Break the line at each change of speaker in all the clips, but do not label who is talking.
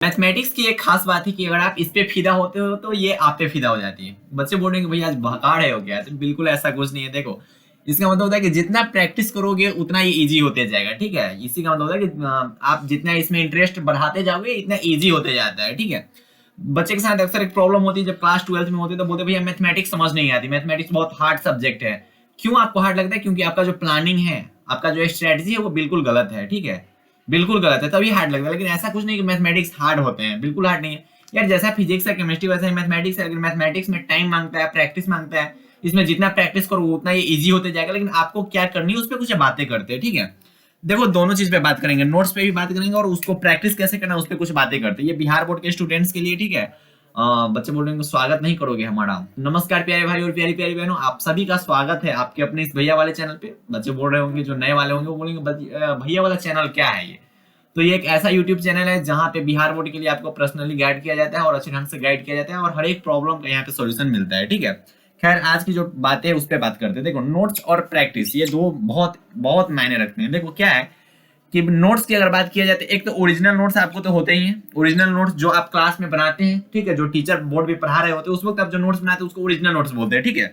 Mathematics की एक खास बात है कि अगर आप इस पे फिदा होते हो तो ये आप पे फिदा हो जाती है। बच्चे बोल रहे हैं कि भैया आज भगा रहे हो क्या? तो बिल्कुल ऐसा कुछ नहीं है। देखो, इसका मतलब होता है कि जितना प्रैक्टिस करोगे उतना ये इजी होते जाएगा। ठीक है, इसी का मतलब होता है कि आप जितना इसमें इंटरेस्ट बढ़ाते जाओगे इतना इजी होते जाता है। ठीक है, बच्चे के साथ अक्सर एक प्रॉब्लम होती है, जब क्लास 12th में होते हैं तो बोलते हैं भैया मैथमेटिक्स समझ नहीं आती, मैथमेटिक्स बहुत हार्ड सब्जेक्ट है। क्यों आपको हार्ड लगता है? क्योंकि आपका जो प्लानिंग है, आपका जो स्ट्रेटजी है वो बिल्कुल गलत है। ठीक है, बिल्कुल गलत है, तभी हार्ड लगता है। लेकिन ऐसा कुछ नहीं कि मैथमेटिक्स हार्ड होते हैं, बिल्कुल हार्ड नहीं है यार। जैसा फिजिक्स है, केमिस्ट्री, वैसा ही मैथमेटिक्स है। लेकिन मैथमेटिक्स में टाइम मांगता है, प्रैक्टिस मांगता है। इसमें जितना प्रैक्टिस करो उतना ये इजी होते जाएगा। लेकिन आपको क्या करनी है उस पर कुछ बातें करते हैं। ठीक है, देखो दोनों चीज पे बात करेंगे, नोट्स पे भी बात करेंगे और उसको प्रैक्टिस कैसे करना है उस पर कुछ बातें करते हैं। ये बिहार बोर्ड के स्टूडेंट्स के लिए। ठीक है, बच्चे बोल रहे हैं स्वागत नहीं करोगे हमारा? नमस्कार प्यारे भाई और प्यारी प्यारी बहनों, आप सभी का स्वागत है आपके अपने इस भैया वाले चैनल पे। बच्चे बोल रहे होंगे, जो नए वाले होंगे वो बोलेंगे भैया वाला चैनल क्या है ये? तो ये एक ऐसा यूट्यूब चैनल है जहां पे बिहार बोर्ड के लिए आपको पर्सनली गाइड किया जाता है और अच्छे ढंग से गाइड किया जाता है और हर एक प्रॉब्लम का यहाँ पे सॉल्यूशन मिलता है। ठीक है, खैर आज की जो बातें है उस पर बात करते हैं। देखो, नोट्स और प्रैक्टिस ये दो बहुत बहुत मायने रखते हैं। देखो क्या है कि नोट्स की अगर बात किया जाए तो एक तो ओरिजिनल नोट्स आपको तो होते ही हैं। ओरिजिनल नोट्स जो आप क्लास में बनाते हैं, ठीक है, जो टीचर बोर्ड पे पढ़ा रहे होते हैं उस वक्त आप जो नोट्स बनाते हैं उसको ओरिजिनल नोट्स बोलते हैं। ठीक है,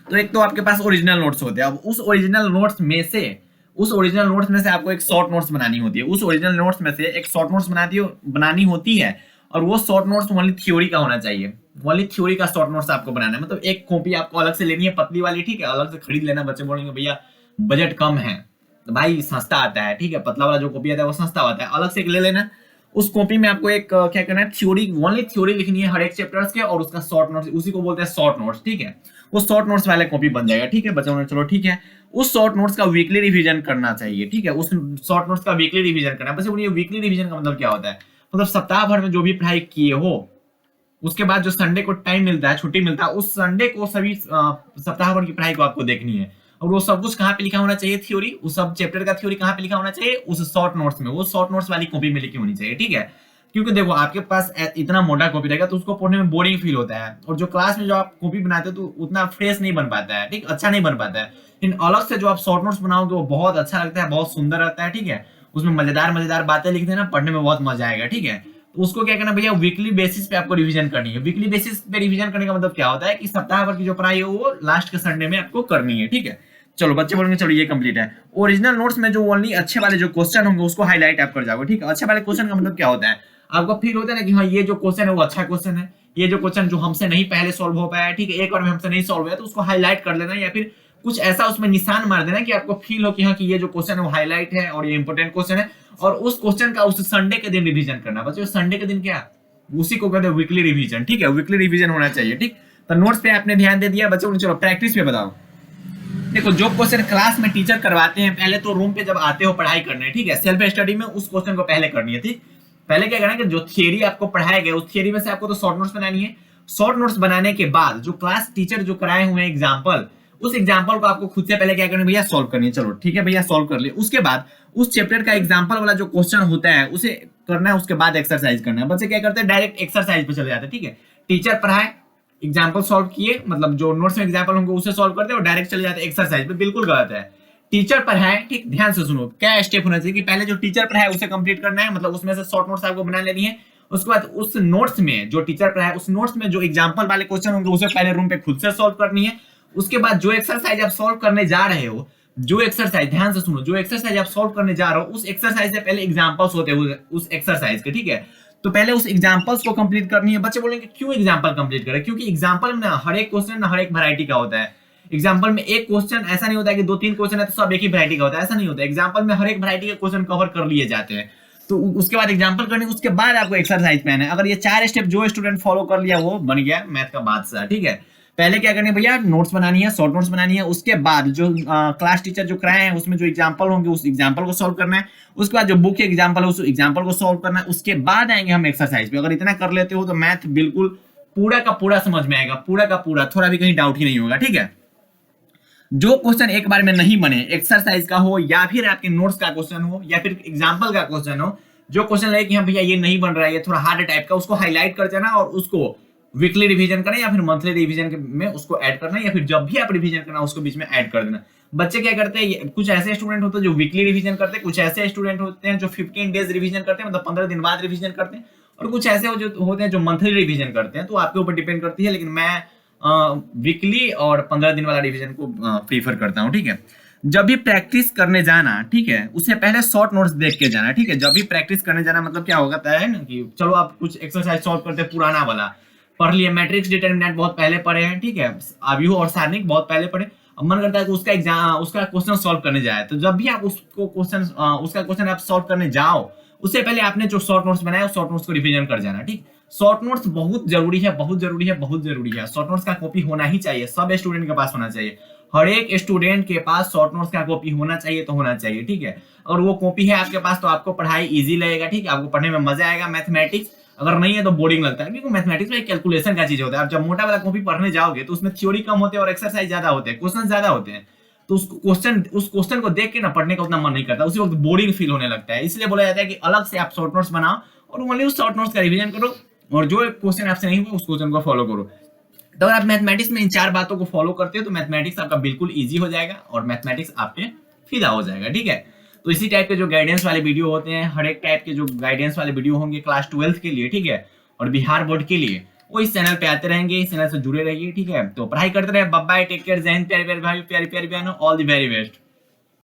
तो एक तो आपके पास ओरिजिनल नोट्स होते हैं। अब उस ओरिजिनल नोट्स में से आपको एक शॉर्ट नोट्स बनानी होती है। उस ओरिजिनल नोट्स में से एक शॉर्ट नोट्स बनानी होती है और वो शॉर्ट नोट्स ओनली थ्योरी का होना चाहिए। ओनली थ्योरी का शॉर्ट नोट्स आपको बनाना है। मतलब एक कॉपी आपको अलग से लेनी है, पतली वाली। ठीक है, अलग से खरीद लेना। बच्चे बोलेंगे भैया बजट कम है, तो भाई सस्ता आता है। ठीक है, पतला वाला जो कॉपी आता है वो सस्ता आता है, अलग से एक ले लेना। उस कॉपी में आपको एक क्या करना है, थ्योरी, ओनली थ्योरी लिखनी है हर एक चैप्टर्स के, और उसका शॉर्ट नोट्स, उसी को बोलते हैं शॉर्ट नोट्स। ठीक है, वो शॉर्ट नोट्स वाले कॉपी बन जाएगा। ठीक है बच्चों, चलो ठीक है। उस शॉर्ट नोट्स का वीकली रिवीजन करना चाहिए। ठीक है, उस शॉर्ट नोट्स का वीकली रिवीजन करना है। बस बोलिए वीकली रिवीजन का मतलब क्या होता है? मतलब सप्ताह भर में जो भी पढ़ाई किए हो, उसके बाद जो संडे को टाइम मिलता है, छुट्टी मिलता है, उस संडे को सभी सप्ताह भर की पढ़ाई को आपको देखनी है। और वो सब कुछ कहाँ पे लिखा होना चाहिए? थ्योरी, उस सब चैप्टर का थ्योरी कहाँ पे लिखा होना चाहिए? उस शॉर्ट नोट्स में, वो शॉर्ट नोट्स वाली कॉपी में लिखी होनी चाहिए। ठीक है, क्योंकि देखो आपके पास इतना मोटा कॉपी रहेगा तो उसको पढ़ने में बोरिंग फील होता है, और जो क्लास में जो आप कॉपी बनाते हो तो उतना फ्रेश नहीं बन पाता है। ठीक, अच्छा नहीं बन पाता है। लेकिन अलग से जो आप शॉर्ट नोट्स बनाओगे वो बहुत अच्छा लगता है, बहुत सुंदर रहता है। ठीक है, उसमें मजेदार मजेदार बातें लिख देना, पढ़ने में बहुत मजा आएगा। ठीक है, तो उसको क्या करना भैया, वीकली बेसिस पे आपको रिवीजन करनी है। वीकली बेसिस पे रिवीजन करने का मतलब क्या होता है कि सप्ताह भर की जो पढ़ाई है वो लास्ट के संडे में आपको करनी है। ठीक है, चलो बच्चे बोलेंगे चलो ये कंप्लीट है। ओरिजिनल नोट्स में जो ओनली अच्छे वाले जो क्वेश्चन होंगे उसको हाईलाइट आप कर जाओगे। ठीक है, अच्छे वाले क्वेश्चन का मतलब क्या होता है? आपको फील होता है ना कि हाँ ये जो क्वेश्चन है वो अच्छा क्वेश्चन है, ये जो क्वेश्चन जो हमसे नहीं पहले सॉल्व हो पाया, ठीक है, एक बार में हमसे नहीं सॉल्व हुआ, तो उसको हाईलाइट कर लेना या फिर कुछ ऐसा उसमें निशान मार देना कि आपको फील हो कि हाँ कि ये जो क्वेश्चन है वो हाईलाइट है और ये इंपॉर्टेंट क्वेश्चन है। और उस क्वेश्चन का उस संडे के दिन रिवीजन करना। बच्चों संडे के दिन क्या, उसी को कहते हैं वीकली रिवीजन। ठीक है, वीकली रिवीजन होना चाहिए। ठीक, तो नोट्स पे आपने ध्यान दे दिया बच्चों। चलो प्रैक्टिस पे बताओ। देखो, जो क्वेश्चन क्लास में टीचर करवाते हैं, पहले तो रूम पे जब आते हो पढ़ाई करने, ठीक है, सेल्फ स्टडी में उस क्वेश्चन को पहले करनी है। ठीक, पहले क्या करना है कि जो थियरी आपको पढ़ाया गया उस थियरी में से आपको तो शॉर्ट नोट्स बनानी है। शॉर्ट नोट्स बनाने के बाद जो क्लास टीचर जो कराए हुए हैं एग्जाम्पल, उस एग्जाम्पल को आपको खुद से पहले क्या करना है भैया, सॉल्व करनी है। चलो ठीक है भैया, सॉल्व कर लिए। उसके बाद उस चैप्टर का एग्जाम्पल वाला जो क्वेश्चन होता है उसे करना है। उसके बाद एक्सरसाइज करना है। बच्चे क्या करते हैं, डायरेक्ट एक्सरसाइज पे चले जाते हैं। ठीक है, टीचर पढ़ाए, एग्जाम्पल सॉल्व किए, मतलब जो नोट्स में एग्जाम्पल होंगे उसे सॉल्व करते हैं और डायरेक्ट चले जाते हैं एक्सरसाइज पे। बिल्कुल गलत है। टीचर पढ़ाए, ठीक, ध्यान से सुनो, क्या स्टेप होना चाहिए कि पहले जो टीचर पढ़ाए उसे कंप्लीट करना है, मतलब उसमें से शॉर्ट नोट्स आपको बना लेनी है। उसके बाद उस नोट्स में जो टीचर पढ़ाए उस नोट्स में जो एग्जाम्पल वाले क्वेश्चन होंगे उसे पहले रूम पे खुद से सॉल्व करनी है। उसके बाद जो एक्सरसाइज आप सॉल्व करने जा रहे हो, जो एक्सरसाइज, ध्यान से सुनो, जो एक्सरसाइज आप सॉल्व करने जा रहे हो उस एक्सरसाइज से पहले एग्जाम्पल्स होते हैं उस एक्सरसाइज के। ठीक है, तो पहले उस एग्जांपल्स को कंप्लीट करनी है। बच्चे बोलेंगे क्यों एग्जांपल कंप्लीट करें? क्योंकि एग्जांपल में ना हर एक क्वेश्चन ना हर एक वैरायटी का होता है। एग्जांपल में एक क्वेश्चन ऐसा नहीं होता है कि दो तीन क्वेश्चन है तो सब एक ही वैरायटी का होता है, ऐसा नहीं होता। एग्जांपल में हर एक वैरायटी के क्वेश्चन कवर कर लिए जाते हैं। तो उसके बाद एग्जांपल करनी, उसके बाद आपको एक्सरसाइज पे आना है। अगर ये चार स्टेप जो स्टूडेंट फॉलो कर लिया वो बन गया मैथ का बादशाह। ठीक है, पहले क्या करनी है भैया, नोट्स बनानी है, शॉर्ट नोट्स बनानी है। उसके बाद जो क्लास टीचर जो कराए हैं उसमें जो एग्जांपल होंगे उस एग्जांपल को सॉल्व करना है। उसके बाद जो बुक के एग्जांपल है उस एग्जांपल को सॉल्व करना है। उसके बाद आएंगे हम एक्सरसाइज पे। अगर इतना कर लेते हो तो मैथ बिल्कुल पूरा का पूरा समझ में आएगा, पूरा का पूरा, थोड़ा भी कहीं डाउट ही नहीं होगा। ठीक है, जो क्वेश्चन एक बार में नहीं बने, एक्सरसाइज का हो या फिर आपके नोट्स का क्वेश्चन हो या फिर एग्जांपल का क्वेश्चन हो, जो क्वेश्चन लगे कि हाँ भैया ये नहीं बन रहा है, ये थोड़ा हार्ड टाइप का, उसको हाईलाइट कर देना और उसको वीकली रिवीजन करना या फिर मंथली रिवीजन में उसको ऐड करना, या फिर जब भी आप रिवीजन करना उसको बीच में ऐड कर देना। बच्चे क्या करते हैं, कुछ ऐसे स्टूडेंट होते हैं जो वीकली रिवीजन करते हैं, कुछ ऐसे स्टूडेंट होते हैं जो 15 डेज रिवीजन करते हैं, मतलब 15 दिन बाद रिवीजन करते हैं, और कुछ ऐसे जो होते हैं जो मंथली रिवीजन करते हैं। तो आपके ऊपर डिपेंड करती है, लेकिन मैं वीकली और 15 दिन वाला रिवीजन को प्रीफर करता हूँ। ठीक है, जब भी प्रैक्टिस करने जाना, ठीक है, उससे पहले शॉर्ट नोट्स देख के जाना। ठीक है, जब भी प्रैक्टिस करने जाना मतलब क्या होता है ना कि चलो आप कुछ एक्सरसाइज सॉल्व करते हैं, पुराना वाला पढ़ लिए, मैट्रिक्स डिटरमिनेंट बहुत पहले पढ़े हैं, ठीक है, आव्यूह और सारणिक बहुत पहले पढ़े, अब मन करता है कि उसका एग्जाम, उसका क्वेश्चन सॉल्व करने जाए। तो जब भी आप उसका क्वेश्चन आप सॉल्व करने जाओ, उससे पहले आपने जो शॉर्ट नोट्स बनाया, उस शॉर्ट नोट्स को रिवीजन कर जाना। ठीक, शॉर्ट नोट्स बहुत जरूरी है, बहुत जरूरी है, बहुत जरूरी है। शॉर्ट नोट्स का कॉपी होना ही चाहिए, सब स्टूडेंट के पास होना चाहिए, हर एक स्टूडेंट के पास शॉर्ट नोट्स का कॉपी होना चाहिए, तो होना चाहिए। ठीक है, और वो कॉपी है आपके पास तो आपको पढ़ाई इजी लगेगा। ठीक है, आपको पढ़ने में मजा आएगा। मैथमेटिक्स अगर नहीं है तो बोरिंग लगता है, क्योंकि मैथमेटिक्स में कैलकुलेशन का चीज होता है। आप जब मोटा वाला कॉपी पढ़ने जाओगे तो उसमें थ्योरी कम होते हैं और एक्सरसाइज ज्यादा होते हैं, क्वेश्चन ज्यादा होते हैं। तो उस क्वेश्चन को देख के ना पढ़ने का उतना मन नहीं करता, उसी वक्त बोरिंग फील होने लगता है। इसलिए बोला जाता है कि अलग से आप शॉर्ट नोट्स बनाओ और ओनली उस शॉर्ट नोट्स का रिवीजन करो, और जो क्वेश्चन आपसे नहीं हुआ उस क्वेश्चन को फॉलो करो। तो अगर आप मैथमेटिक्स में इन 4 बातों को फॉलो करते हो तो मैथमेटिक्स आपका बिल्कुल इजी हो जाएगा और मैथमेटिक्स आप पे फिदा हो जाएगा। ठीक है, तो इसी टाइप के जो गाइडेंस वाले वीडियो होते हैं, हर एक टाइप के जो गाइडेंस वाले वीडियो होंगे क्लास 12 के लिए, ठीक है, और बिहार बोर्ड के लिए, वो इस चैनल पे आते रहेंगे। इस चैनल से जुड़े रहिए। ठीक है, तो पढ़ाई करते रहे। बाय बाय, टेक केयर, जय हिंद, प्यारे प्यारे भाई, प्यारे प्यारे बहनों, ऑल द वेरी बेस्ट।